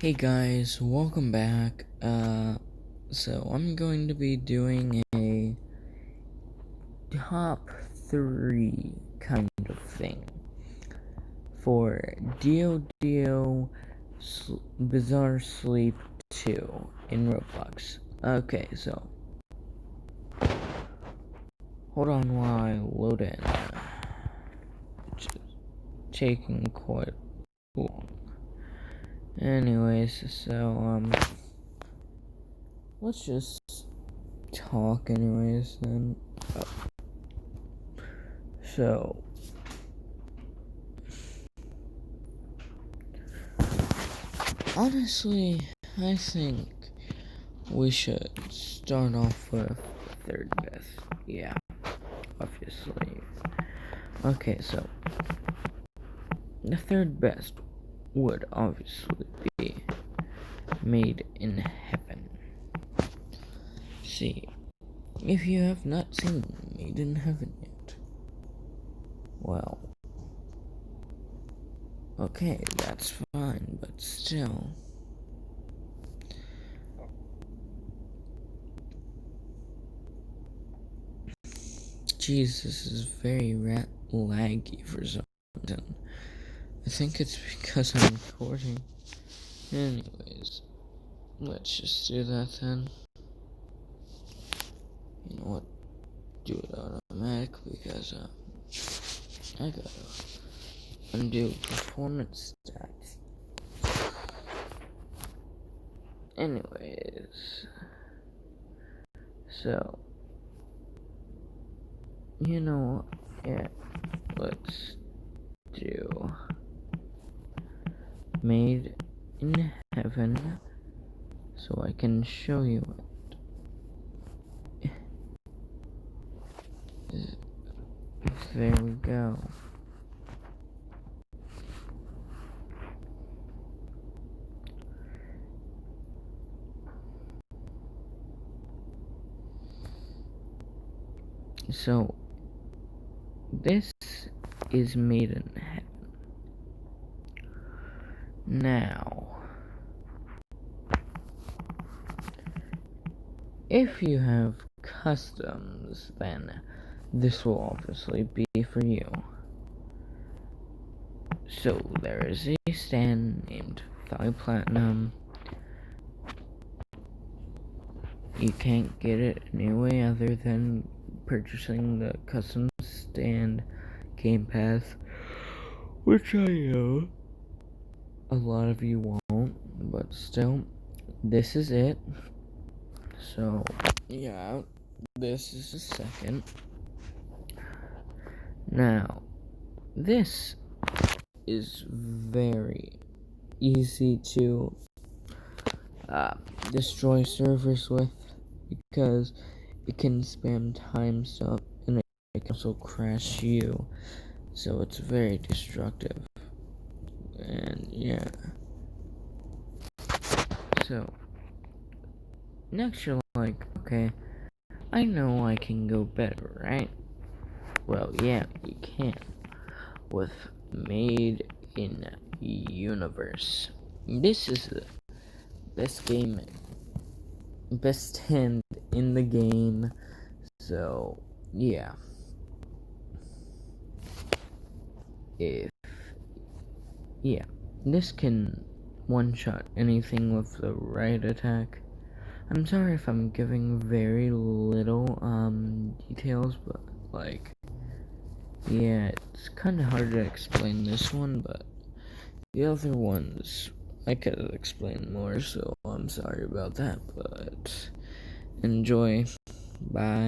Hey guys, welcome back. So I'm going to be doing a top 3 kind of thing for Bizzare Sleep 2 in Roblox. Okay, so hold on while I load in. It's taking quite long. Anyways, so let's just talk anyways then. So honestly, I think we should start off with third best. Yeah, obviously. Okay, so the third best would obviously be Made in Heaven. See, if you have not seen Made in Heaven yet, well, okay, that's fine, but still. Jeez, this is very laggy for some reason. I think it's because I'm recording. Anyways, let's just do that then. You know what? Do it automatic because I gotta undo performance stats. Anyways, so you know, yeah, let's do Made in Heaven so I can show you it. There we go. So this is Made in Heaven. Now, if you have customs, then this will obviously be for you. So there is a stand named 5 Platinum. You can't get it any way other than purchasing the custom stand Game Pass, which I know a lot of you won't, but still, this is it. So yeah, this is the second. Now, this is very easy to destroy servers with because it can spam time stuff and it can also crash you, so it's very destructive. And yeah, so next you're like, okay, I know I can go better, right? Well, yeah, you can with Made in Universe. This is the best hand in the game. So yeah, this can one-shot anything with the right attack. I'm sorry if I'm giving very little details, but like, yeah, it's kind of hard to explain this one, but the other ones I could have explained more, so I'm sorry about that, but enjoy. Bye.